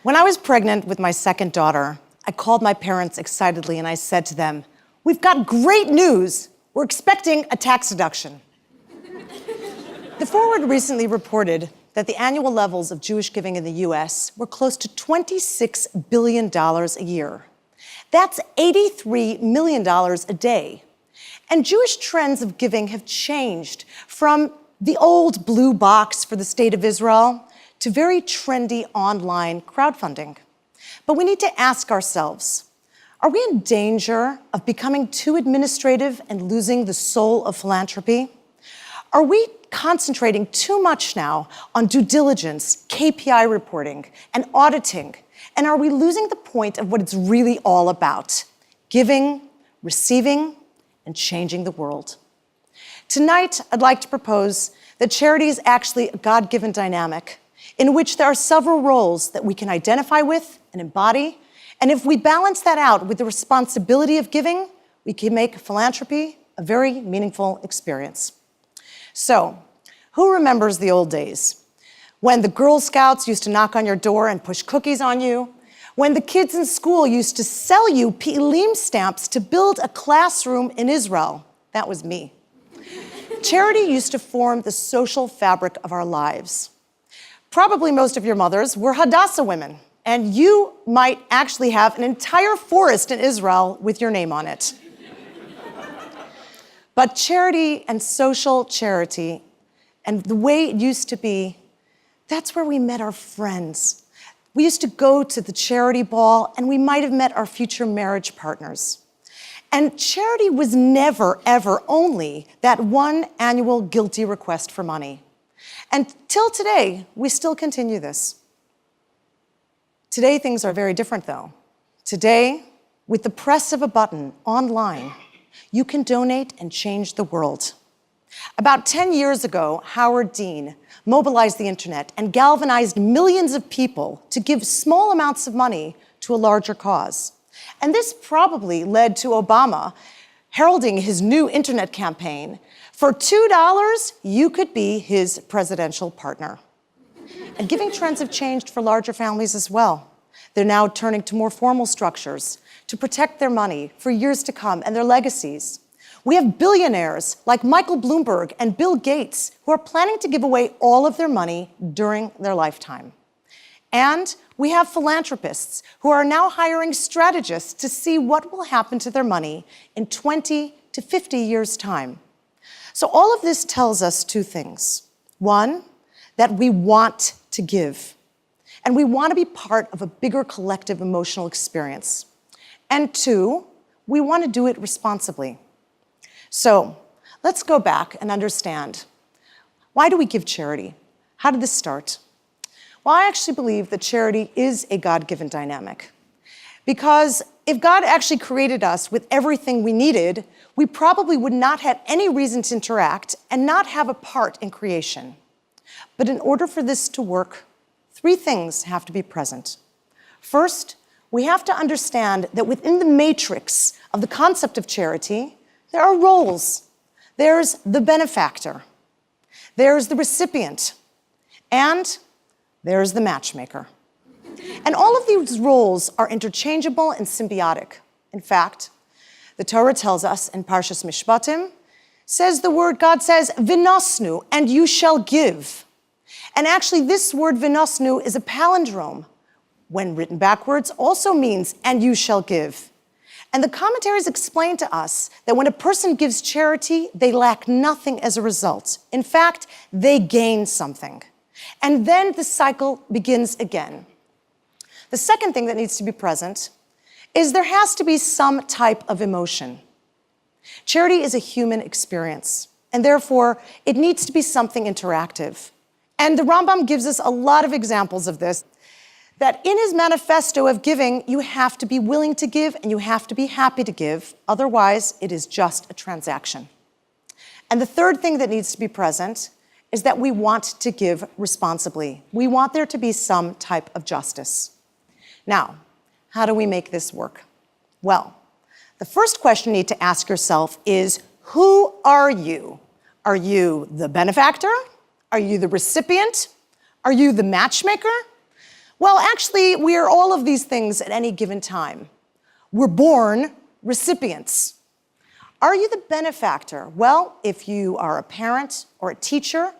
When I was pregnant with my second daughter, I called my parents excitedly and I said to them, "We've got great news. We're expecting a tax deduction." The Forward recently reported that the annual levels of Jewish giving in the US were close to $26 billion a year. That's $83 million a day. And Jewish trends of giving have changed from the old blue box for the State of Israel to very trendy online crowdfunding. But we need to ask ourselves, are we in danger of becoming too administrative and losing the soul of philanthropy? Are we concentrating too much now on due diligence, KPI reporting, and auditing? And are we losing the point of what it's really all about? Giving, receiving, and changing the world. Tonight, I'd like to propose that charity is actually a God-given dynamic in which there are several roles that we can identify with and embody. And if we balance that out with the responsibility of giving, we can make philanthropy a very meaningful experience. So, who remembers the old days? When the Girl Scouts used to knock on your door and push cookies on you? When the kids in school used to sell you Pi'elim stamps to build a classroom in Israel? That was me. Charity used to form the social fabric of our lives. Probably most of your mothers were Hadassah women, and you might actually have an entire forest in Israel with your name on it. But charity and social charity, and the way it used to be, that's where we met our friends. We used to go to the charity ball, and we might have met our future marriage partners. And charity was never, ever only that one annual guilty request for money. And till today, we still continue this. Today, things are very different, though. Today, with the press of a button online, you can donate and change the world. About 10 years ago, Howard Dean mobilized the internet and galvanized millions of people to give small amounts of money to a larger cause. And this probably led to Obama heralding his new internet campaign. For $2, you could be his presidential partner. And giving trends have changed for larger families as well. They're now turning to more formal structures to protect their money for years to come and their legacies. We have billionaires like Michael Bloomberg and Bill Gates who are planning to give away all of their money during their lifetime. And we have philanthropists who are now hiring strategists to see what will happen to their money in 20 to 50 years' time. So all of this tells us two things. One, that we want to give, and we want to be part of a bigger collective emotional experience. And two, we want to do it responsibly. So let's go back and understand, why do we give charity? How did this start? Well, I actually believe that charity is a God-given dynamic. Because if God actually created us with everything we needed, we probably would not have any reason to interact and not have a part in creation. But in order for this to work, three things have to be present. First, we have to understand that within the matrix of the concept of charity, there are roles. There's the benefactor, there's the recipient, and there's the matchmaker. And all of these roles are interchangeable and symbiotic. In fact, the Torah tells us in Parshas Mishpatim, says the word, God says, "V'nosnu," and you shall give. And actually, this word "v'nosnu" is a palindrome. When written backwards, also means, and you shall give. And the commentaries explain to us that when a person gives charity, they lack nothing as a result. In fact, they gain something. And then the cycle begins again. The second thing that needs to be present is there has to be some type of emotion. Charity is a human experience, and therefore, it needs to be something interactive. And the Rambam gives us a lot of examples of this, that in his manifesto of giving, you have to be willing to give and you have to be happy to give. Otherwise, it is just a transaction. And the third thing that needs to be present is that we want to give responsibly. We want there to be some type of justice. Now, how do we make this work? Well, the first question you need to ask yourself is, who are you? Are you the benefactor? Are you the recipient? Are you the matchmaker? Well, actually, we are all of these things at any given time. We're born recipients. Are you the benefactor? Well, if you are a parent or a teacher,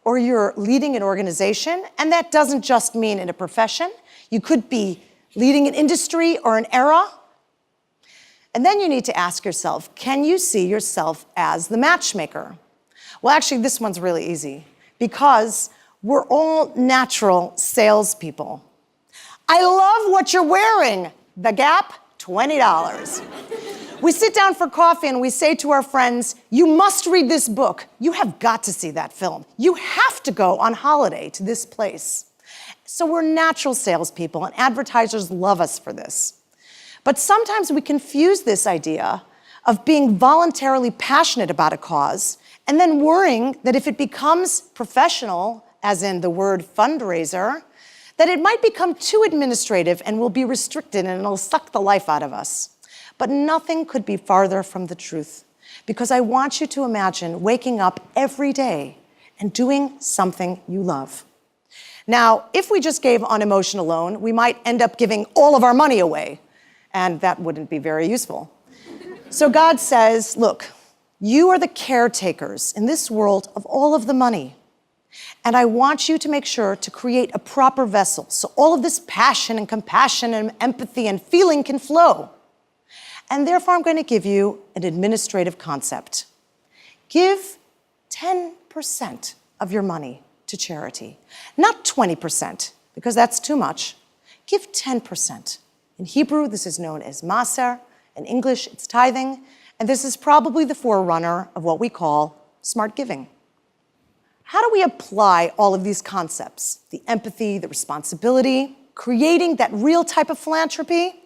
or you're leading an organization, and that doesn't just mean in a profession. You could be leading an industry or an era. And then you need to ask yourself, can you see yourself as the matchmaker? Well, actually, this one's really easy because we're all natural salespeople. I love what you're wearing. The Gap, $20. We sit down for coffee and we say to our friends, you must read this book. You have got to see that film. You have to go on holiday to this place. So we're natural salespeople, and advertisers love us for this. But sometimes we confuse this idea of being voluntarily passionate about a cause and then worrying that if it becomes professional, as in the word fundraiser, that it might become too administrative and will be restricted and it'll suck the life out of us. But nothing could be farther from the truth, because I want you to imagine waking up every day and doing something you love. Now, if we just gave on emotion alone, we might end up giving all of our money away, and that wouldn't be very useful. So God says, look, you are the caretakers in this world of all of the money. And I want you to make sure to create a proper vessel so all of this passion and compassion and empathy and feeling can flow. And therefore, I'm going to give you an administrative concept. Give 10% of your money to charity. Not 20%, because that's too much. Give 10%. In Hebrew, this is known as Masr. In English, it's tithing. And this is probably the forerunner of what we call smart giving. How do we apply all of these concepts? The empathy, the responsibility, creating that real type of philanthropy?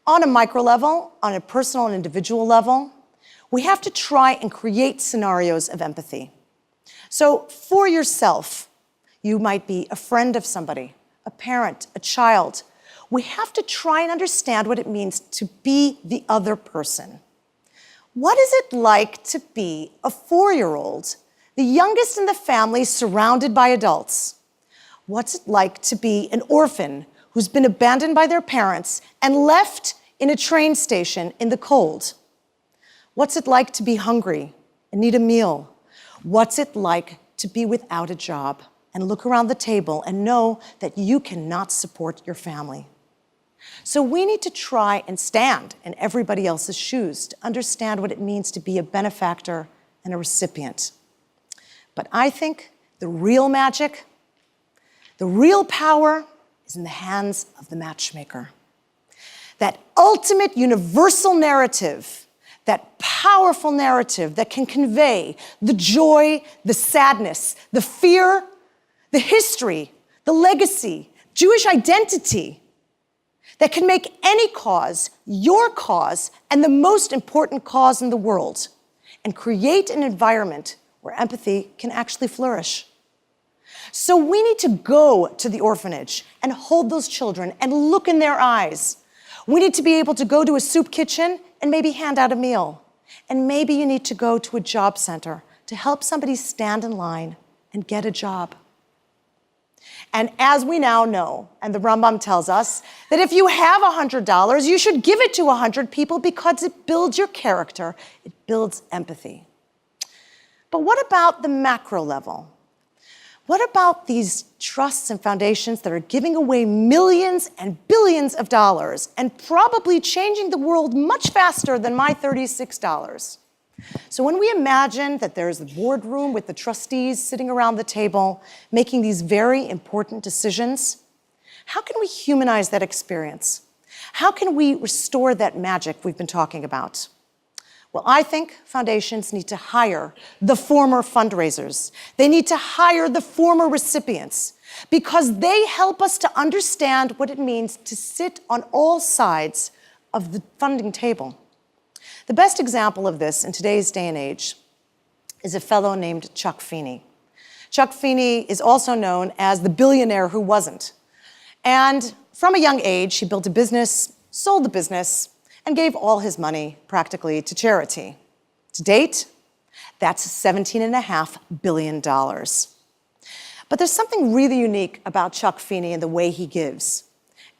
On a micro level, on a personal and individual level, we have to try and create scenarios of empathy. So for yourself, you might be a friend of somebody, a parent, a child. We have to try and understand what it means to be the other person. What is it like to be a 4-year-old, the youngest in the family surrounded by adults? What's it like to be an orphan who's been abandoned by their parents and left in a train station in the cold? What's it like to be hungry and need a meal? What's it like to be without a job and look around the table and know that you cannot support your family? So we need to try and stand in everybody else's shoes to understand what it means to be a benefactor and a recipient. But I think the real magic, the real power is in the hands of the matchmaker. That ultimate universal narrative, that powerful narrative that can convey the joy, the sadness, the fear, the history, the legacy, Jewish identity, that can make any cause your cause and the most important cause in the world, and create an environment where empathy can actually flourish. So we need to go to the orphanage and hold those children and look in their eyes. We need to be able to go to a soup kitchen and maybe hand out a meal. And maybe you need to go to a job center to help somebody stand in line and get a job. And as we now know, and the Rambam tells us, that if you have $100, you should give it to 100 people because it builds your character, it builds empathy. But what about the macro level? What about these trusts and foundations that are giving away millions and billions of dollars and probably changing the world much faster than my $36? So when we imagine that there's a boardroom with the trustees sitting around the table making these very important decisions, how can we humanize that experience? How can we restore that magic we've been talking about? Well, I think foundations need to hire the former fundraisers. They need to hire the former recipients because they help us to understand what it means to sit on all sides of the funding table. The best example of this in today's day and age is a fellow named Chuck Feeney. Chuck Feeney is also known as the billionaire who wasn't. And from a young age, he built a business, sold the business, and gave all his money practically to charity. To date, that's $17.5 billion. But there's something really unique about Chuck Feeney and the way he gives.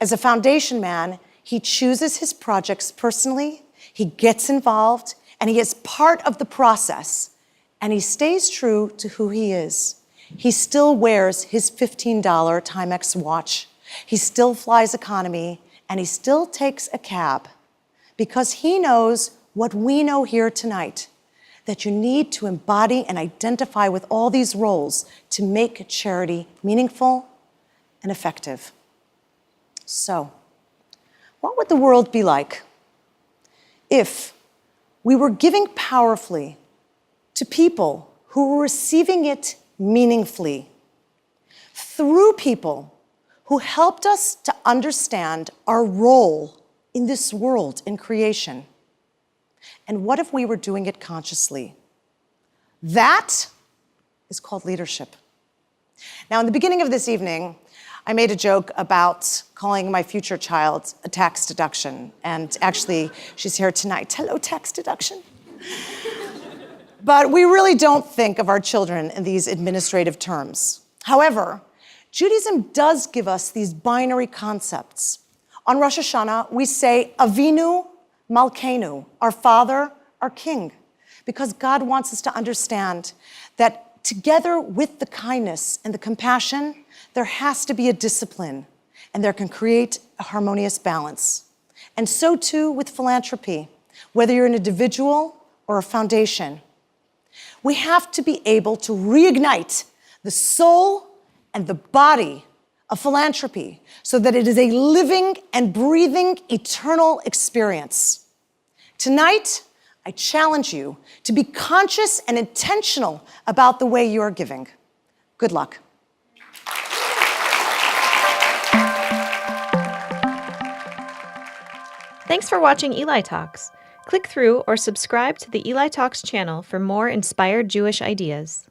As a foundation man, he chooses his projects personally, he gets involved, and he is part of the process, and he stays true to who he is. He still wears his $15 Timex watch, he still flies economy, and he still takes a cab, because he knows what we know here tonight, that you need to embody and identify with all these roles to make charity meaningful and effective. So, what would the world be like if we were giving powerfully to people who were receiving it meaningfully, through people who helped us to understand our role in this world, in creation? And what if we were doing it consciously? That is called leadership. Now, in the beginning of this evening, I made a joke about calling my future child a tax deduction. And actually, she's here tonight. Hello, tax deduction. But we really don't think of our children in these administrative terms. However, Judaism does give us these binary concepts. On Rosh Hashanah, we say, Avinu Malkeinu, our Father, our King, because God wants us to understand that together with the kindness and the compassion, there has to be a discipline, and there can create a harmonious balance. And so too with philanthropy, whether you're an individual or a foundation. We have to be able to reignite the soul and the body of philanthropy so that it is a living and breathing eternal experience. Tonight, I challenge you to be conscious and intentional about the way you are giving. Good luck. Thanks for watching Eli Talks. Click through or subscribe to the Eli Talks channel for more inspired Jewish ideas.